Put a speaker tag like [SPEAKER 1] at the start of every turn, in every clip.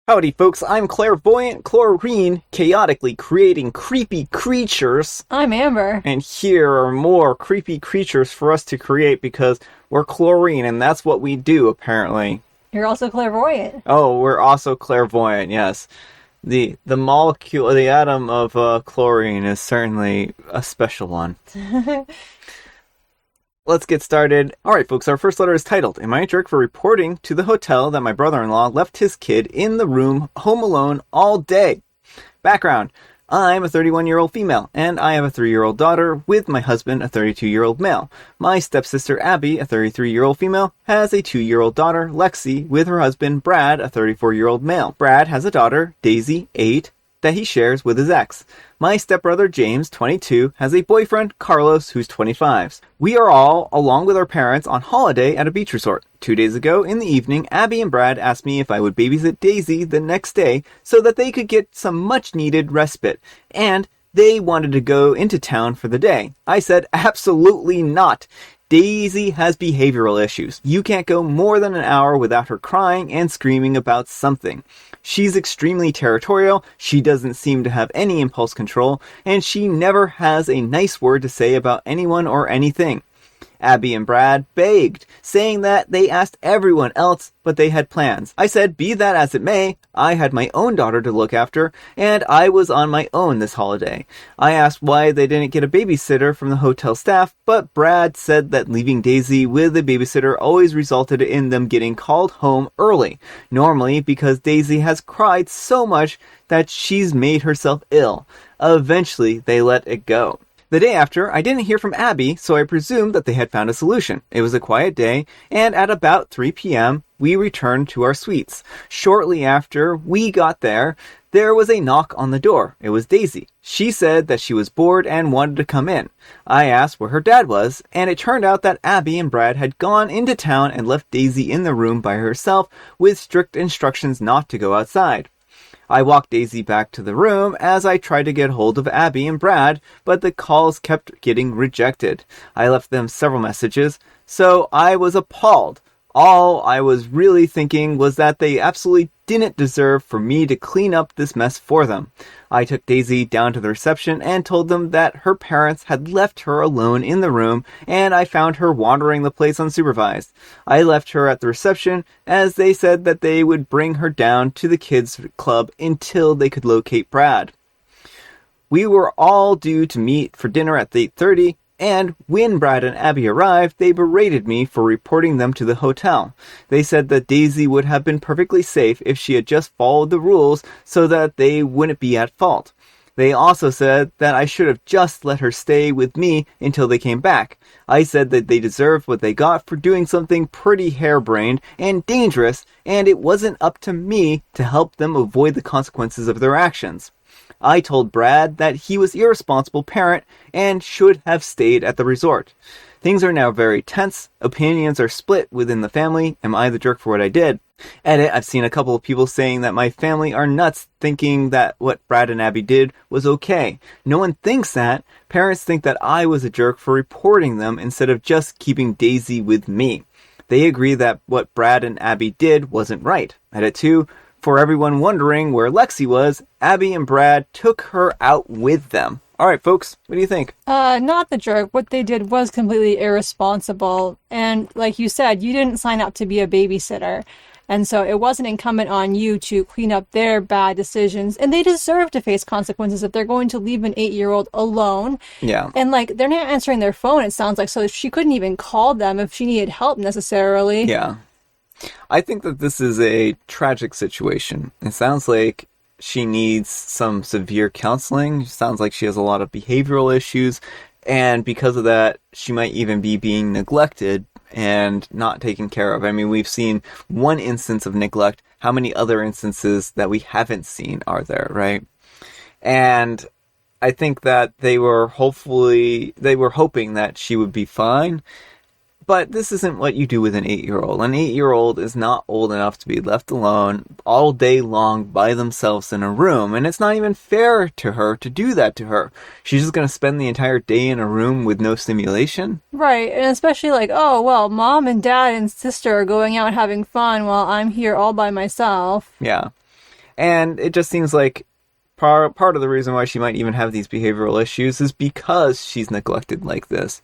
[SPEAKER 1] Howdy folks, I'm clairvoyant Chlorine, chaotically creating creepy creatures.
[SPEAKER 2] I'm Amber.
[SPEAKER 1] And here are more creepy creatures for us to create because we're chlorine and that's what we do apparently.
[SPEAKER 2] You're also clairvoyant.
[SPEAKER 1] Oh, we're also clairvoyant, yes. The molecule, the atom of chlorine is certainly a special one. Let's get started. Alright folks, our first letter is titled, Am I a jerk for reporting to the hotel that my brother-in-law left his kid in the room home alone all day? Background. I'm a 31-year-old female, and I have a 3-year-old daughter with my husband, a 32-year-old male. My stepsister, Abby, a 33-year-old female, has a 2-year-old daughter, Lexi, with her husband, Brad, a 34-year-old male. Brad has a daughter, Daisy, 8, that he shares with his ex. My stepbrother, James, 22, has a boyfriend, Carlos, who's 25. We are all, along with our parents, on holiday at a beach resort. 2 days ago, in the evening, Abby and Brad asked me if I would babysit Daisy the next day so that they could get some much-needed respite, and they wanted to go into town for the day. I said, absolutely not. Daisy has behavioral issues. You can't go more than an hour without her crying and screaming about something. She's extremely territorial, she doesn't seem to have any impulse control, and she never has a nice word to say about anyone or anything. Abby and Brad begged, saying that they asked everyone else, but they had plans. I said, be that as it may, I had my own daughter to look after, and I was on my own this holiday. I asked why they didn't get a babysitter from the hotel staff, but Brad said that leaving Daisy with a babysitter always resulted in them getting called home early, normally because Daisy has cried so much that she's made herself ill. Eventually, they let it go. The day after, I didn't hear from Abby, so I presumed that they had found a solution. It was a quiet day, and at about 3 p.m., we returned to our suites. Shortly after we got there, there was a knock on the door. It was Daisy. She said that she was bored and wanted to come in. I asked where her dad was, and it turned out that Abby and Brad had gone into town and left Daisy in the room by herself with strict instructions not to go outside. I walked Daisy back to the room as I tried to get hold of Abby and Brad, but the calls kept getting rejected. I left them several messages, so I was appalled. All I was really thinking was that they absolutely didn't deserve for me to clean up this mess for them. I took Daisy down to the reception and told them that her parents had left her alone in the room, and I found her wandering the place unsupervised. I left her at the reception as they said that they would bring her down to the kids' club until they could locate Brad. We were all due to meet for dinner at 8:30, and when Brad and Abby arrived, they berated me for reporting them to the hotel. They said that Daisy would have been perfectly safe if she had just followed the rules so that they wouldn't be at fault. They also said that I should have just let her stay with me until they came back. I said that they deserved what they got for doing something pretty harebrained and dangerous, and it wasn't up to me to help them avoid the consequences of their actions. I told Brad that he was an irresponsible parent and should have stayed at the resort. Things are now very tense. Opinions are split within the family. Am I the jerk for what I did? Edit, I've seen a couple of people saying that my family are nuts thinking that what Brad and Abby did was okay. No one thinks that. Parents think that I was a jerk for reporting them instead of just keeping Daisy with me. They agree that what Brad and Abby did wasn't right. Edit 2. For everyone wondering where Lexi was, Abby and Brad took her out with them. Alright folks, what do you think?
[SPEAKER 2] Not the jerk. What they did was completely irresponsible. And like you said, you didn't sign up to be a babysitter. And so it wasn't incumbent on you to clean up their bad decisions. And they deserve to face consequences if they're going to leave an 8-year-old alone.
[SPEAKER 1] Yeah.
[SPEAKER 2] And like, they're not answering their phone, it sounds like. So she couldn't even call them if she needed help necessarily.
[SPEAKER 1] Yeah. I think that this is a tragic situation. It sounds like she needs some severe counseling. It sounds like she has a lot of behavioral issues. And because of that, she might even be being neglected and not taken care of. I mean, we've seen one instance of neglect. How many other instances that we haven't seen are there, right? And I think that they were hoping that she would be fine. But this isn't what you do with an 8-year-old. An 8-year-old is not old enough to be left alone all day long by themselves in a room. And it's not even fair to her to do that to her. She's just going to spend the entire day in a room with no stimulation.
[SPEAKER 2] Right. And especially like, oh, well, mom and dad and sister are going out having fun while I'm here all by myself.
[SPEAKER 1] Yeah. And it just seems like part of the reason why she might even have these behavioral issues is because she's neglected like this.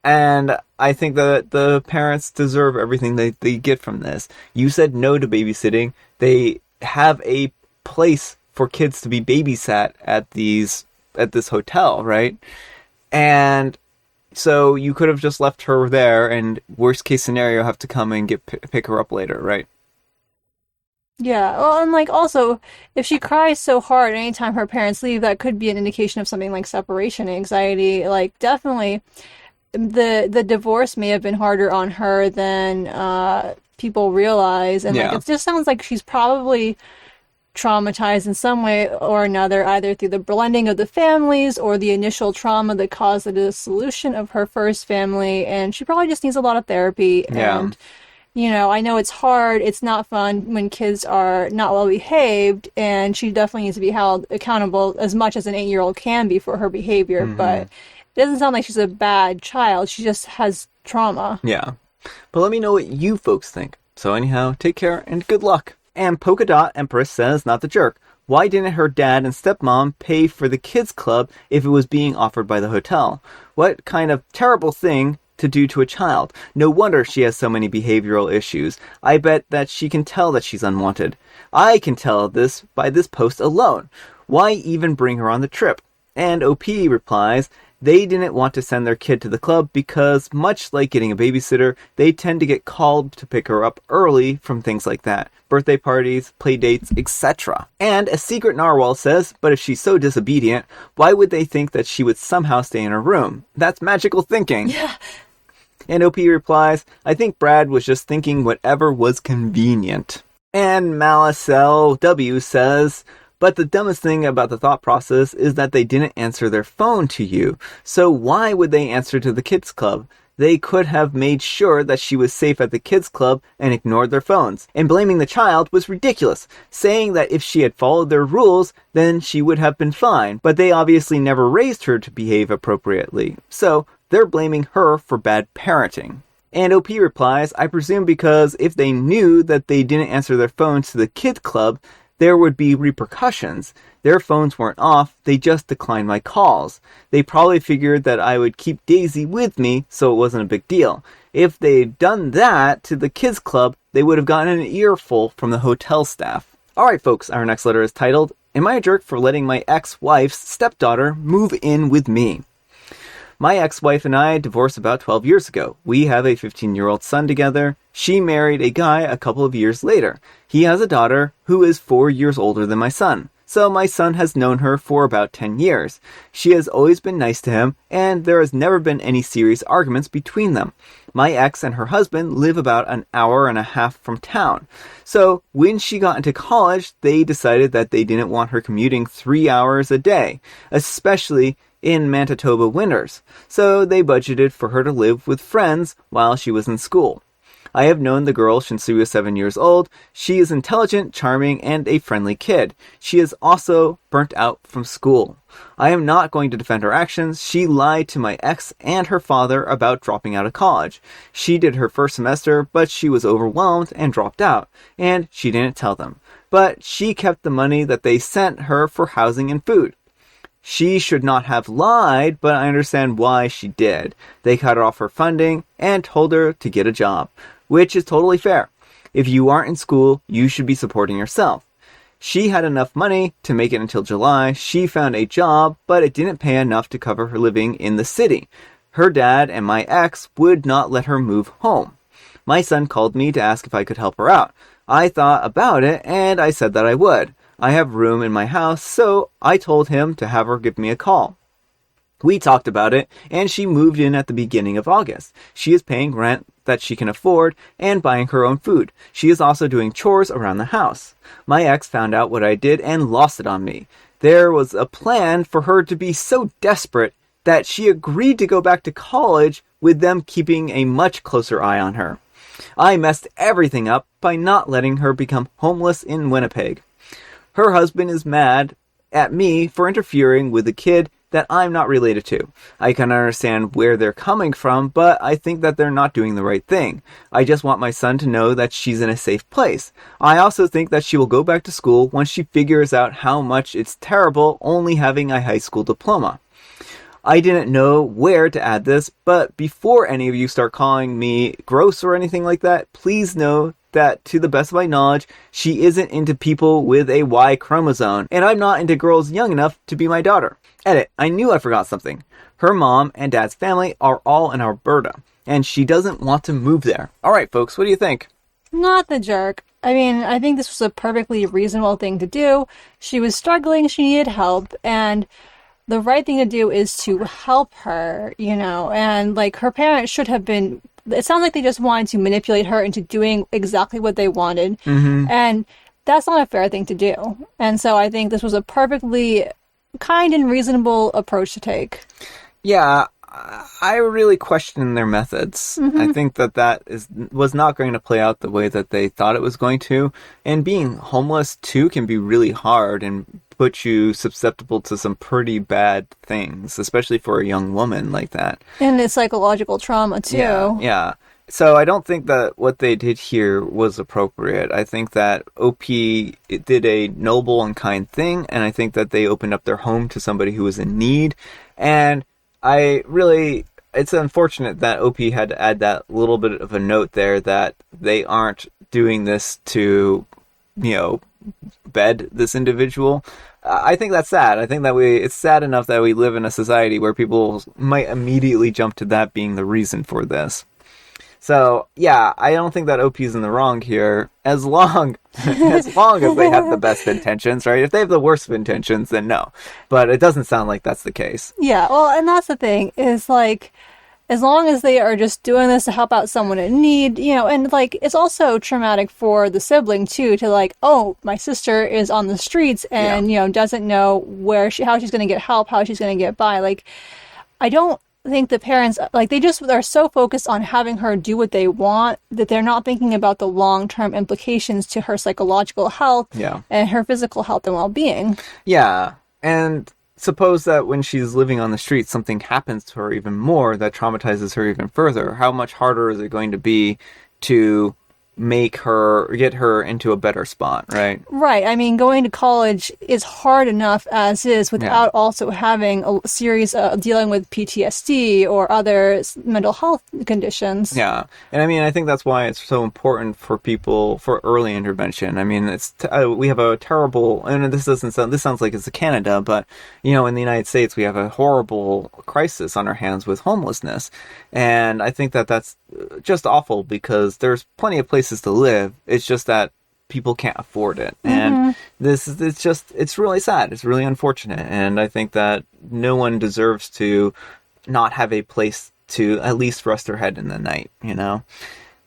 [SPEAKER 1] And I think that the parents deserve everything they get from this. You said no to babysitting. They have a place for kids to be babysat at this hotel, right? And so you could have just left her there, and worst case scenario, have to come and pick her up later, right?
[SPEAKER 2] Yeah, well, and like also, if she cries so hard anytime her parents leave, that could be an indication of something like separation anxiety. Like, definitely, the divorce may have been harder on her than people realize, and like
[SPEAKER 1] Yeah.
[SPEAKER 2] it just sounds like she's probably traumatized in some way or another, either through the blending of the families or the initial trauma that caused the dissolution of her first family, and she probably just needs a lot of therapy.
[SPEAKER 1] Yeah.
[SPEAKER 2] And I know it's hard, it's not fun when kids are not well behaved, and she definitely needs to be held accountable as much as an 8-year-old can be for her behavior, but it doesn't sound like she's a bad child, she just has trauma.
[SPEAKER 1] Yeah. But let me know what you folks think. So anyhow, take care and good luck. And Polka Dot Empress says, not the jerk. Why didn't her dad and stepmom pay for the kids club if it was being offered by the hotel? What kind of terrible thing to do to a child? No wonder she has so many behavioral issues. I bet that she can tell that she's unwanted. I can tell this by this post alone. Why even bring her on the trip? And OP replies, they didn't want to send their kid to the club because, much like getting a babysitter, they tend to get called to pick her up early from things like that. Birthday parties, play dates, etc. And a secret narwhal says, but if she's so disobedient, why would they think that she would somehow stay in her room? That's magical thinking.
[SPEAKER 2] Yeah.
[SPEAKER 1] And OP replies, I think Brad was just thinking whatever was convenient. And Malicel W says, but the dumbest thing about the thought process is that they didn't answer their phone to you. So why would they answer to the kids club? They could have made sure that she was safe at the kids club and ignored their phones. And blaming the child was ridiculous, saying that if she had followed their rules, then she would have been fine. But they obviously never raised her to behave appropriately. So they're blaming her for bad parenting. And OP replies, I presume because if they knew that they didn't answer their phones to the kids club, there would be repercussions. Their phones weren't off, they just declined my calls. They probably figured that I would keep Daisy with me, so it wasn't a big deal. If they'd done that to the kids club, they would have gotten an earful from the hotel staff. Alright folks, our next letter is titled, Am I a jerk for letting my ex-wife's stepdaughter move in with me? My ex-wife and I divorced about 12 years ago. We have a 15-year-old son together. She married a guy a couple of years later. He has a daughter who is 4 years older than my son. So my son has known her for about 10 years. She has always been nice to him, and there has never been any serious arguments between them. My ex and her husband live about an hour and a half from town. So when she got into college, they decided that they didn't want her commuting 3 hours a day, especially in Manitoba winters, so they budgeted for her to live with friends while she was in school. I have known the girl since she was 7 years old. She is intelligent, charming, and a friendly kid. She is also burnt out from school. I am not going to defend her actions. She lied to my ex and her father about dropping out of college. She did her first semester, but she was overwhelmed and dropped out, and she didn't tell them. But she kept the money that they sent her for housing and food. She should not have lied, but I understand why she did. They cut off her funding and told her to get a job, which is totally fair. If you aren't in school, you should be supporting yourself. She had enough money to make it until July. She found a job, but it didn't pay enough to cover her living in the city. Her dad and my ex would not let her move home. My son called me to ask if I could help her out. I thought about it, and I said that I would. I have room in my house, so I told him to have her give me a call. We talked about it, and she moved in at the beginning of August. She is paying rent that she can afford and buying her own food. She is also doing chores around the house. My ex found out what I did and lost it on me. There was a plan for her to be so desperate that she agreed to go back to college with them keeping a much closer eye on her. I messed everything up by not letting her become homeless in Winnipeg. Her husband is mad at me for interfering with the kid that I'm not related to. I can understand where they're coming from, but I think that they're not doing the right thing. I just want my son to know that she's in a safe place. I also think that she will go back to school once she figures out how much it's terrible only having a high school diploma. I didn't know where to add this, but before any of you start calling me gross or anything like that, please know that to the best of my knowledge, she isn't into people with a Y chromosome, and I'm not into girls young enough to be my daughter. Edit, I knew I forgot something. Her mom and dad's family are all in Alberta, and she doesn't want to move there. Alright folks, what do you think?
[SPEAKER 2] Not the jerk. I mean, I think this was a perfectly reasonable thing to do. She was struggling, she needed help, and the right thing to do is to help her, and like her parents should have been, it sounds like they just wanted to manipulate her into doing exactly what they wanted. And that's not a fair thing to do. And so I think this was a perfectly kind and reasonable approach to take.
[SPEAKER 1] Yeah, I really question their methods. I think that was not going to play out the way that they thought it was going to. And being homeless too can be really hard and put you susceptible to some pretty bad things, especially for a young woman like that.
[SPEAKER 2] And it's psychological trauma too.
[SPEAKER 1] Yeah. So I don't think that what they did here was appropriate. I think that OP did a noble and kind thing, and I think that they opened up their home to somebody who was in need. And it's unfortunate that OP had to add that little bit of a note there that they aren't doing this to, bed this individual. I think that's sad. I think that it's sad enough that we live in a society where people might immediately jump to that being the reason for this. So, yeah, I don't think that OP's in the wrong here, as long as they have the best intentions, right? If they have the worst of intentions, then no. But it doesn't sound like that's the case.
[SPEAKER 2] Yeah, well, and that's the thing, is like, as long as they are just doing this to help out someone in need, and like, it's also traumatic for the sibling too, to like, oh, my sister is on the streets and, doesn't know how she's going to get help, how she's going to get by. Like, I don't think the parents, like, they're so focused on having her do what they want that they're not thinking about the long-term implications to her psychological health and her physical health and well-being.
[SPEAKER 1] Yeah, and suppose that when she's living on the street, something happens to her even more that traumatizes her even further. How much harder is it going to be to get her into a better spot, right?
[SPEAKER 2] Right. I mean, going to college is hard enough as is without also having a series dealing with PTSD or other mental health conditions.
[SPEAKER 1] Yeah. And I mean, I think that's why it's so important for people for early intervention. I mean, we have a terrible, and this sounds like it's Canada, but in the United States, we have a horrible crisis on our hands with homelessness. And I think that that's just awful because there's plenty of places to live. It's just that people can't afford it. And it's really sad. It's really unfortunate. And I think that no one deserves to not have a place to at least rest their head in the night,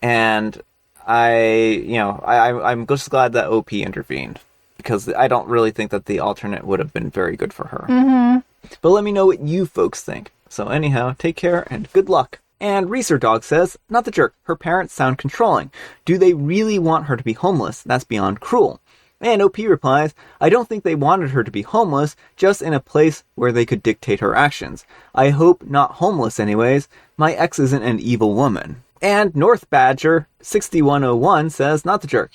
[SPEAKER 1] And I'm just glad that OP intervened because I don't really think that the alternate would have been very good for her. But let me know what you folks think. So anyhow, take care and good luck. And Reeser Dog says, not the jerk, her parents sound controlling. Do they really want her to be homeless? That's beyond cruel. And OP replies, I don't think they wanted her to be homeless, just in a place where they could dictate her actions. I hope not homeless anyways. My ex isn't an evil woman. And North Badger 6101 says, not the jerk.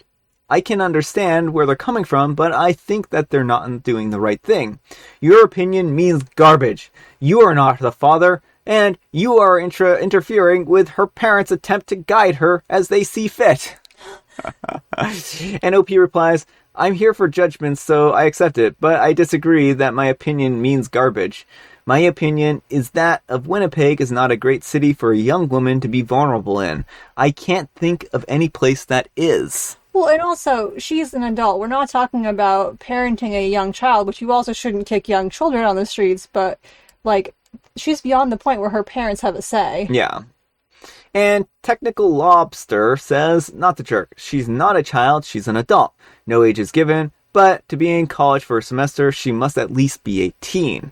[SPEAKER 1] I can understand where they're coming from, but I think that they're not doing the right thing. Your opinion means garbage. You are not the father, and you are interfering with her parents' attempt to guide her as they see fit. And OP replies, I'm here for judgments, so I accept it, but I disagree that my opinion means garbage. My opinion is that of Winnipeg is not a great city for a young woman to be vulnerable in. I can't think of any place that is.
[SPEAKER 2] Well, and also, she's an adult. We're not talking about parenting a young child, which you also shouldn't kick young children on the streets, but, like, she's beyond the point where her parents have a say.
[SPEAKER 1] Yeah. And Technical Lobster says, not the jerk. She's not a child, she's an adult. No age is given, but to be in college for a semester, she must at least be 18.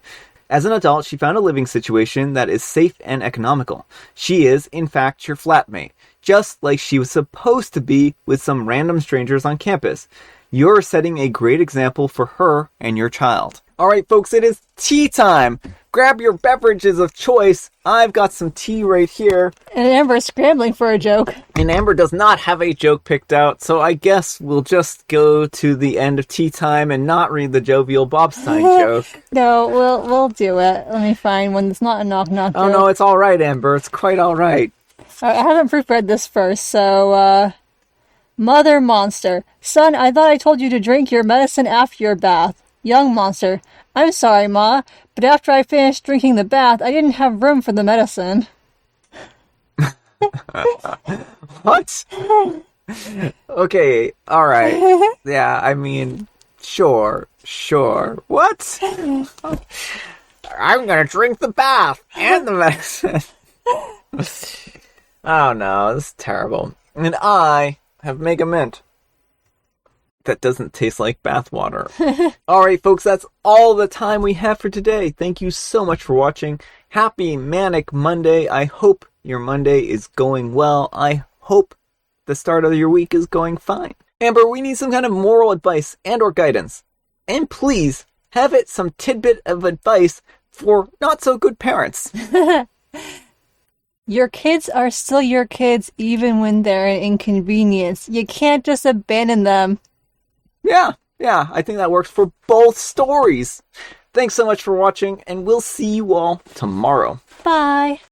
[SPEAKER 1] As an adult, she found a living situation that is safe and economical. She is, in fact, your flatmate, just like she was supposed to be with some random strangers on campus. You're setting a great example for her and your child. Alright folks, it is tea time! grab your beverages of choice. I've got some tea right here.
[SPEAKER 2] And Amber's scrambling for a joke.
[SPEAKER 1] And Amber does not have a joke picked out, so I guess we'll just go to the end of tea time and not read the jovial Bobstein joke.
[SPEAKER 2] No, we'll do it. Let me find one that's not a knock-knock joke.
[SPEAKER 1] Oh no, it's all right, Amber. It's quite all right.
[SPEAKER 2] I haven't proofread this first, so, Mother Monster. Son, I thought I told you to drink your medicine after your bath. Young Monster. I'm sorry, Ma, but after I finished drinking the bath, I didn't have room for the medicine.
[SPEAKER 1] What? Okay, all right. Yeah, I mean, sure. What? I'm gonna drink the bath and the medicine. Oh no, this is terrible. And I have Mega Mint. That doesn't taste like bathwater. Alright, folks, that's all the time we have for today. Thank you so much for watching. Happy Manic Monday. I hope your Monday is going well. I hope the start of your week is going fine. Amber, we need some kind of moral advice and or guidance. And please, have it some tidbit of advice for not so good parents.
[SPEAKER 2] Your kids are still your kids even when they're an inconvenience. You can't just abandon them.
[SPEAKER 1] Yeah, I think that works for both stories. Thanks so much for watching, and we'll see you all tomorrow.
[SPEAKER 2] Bye.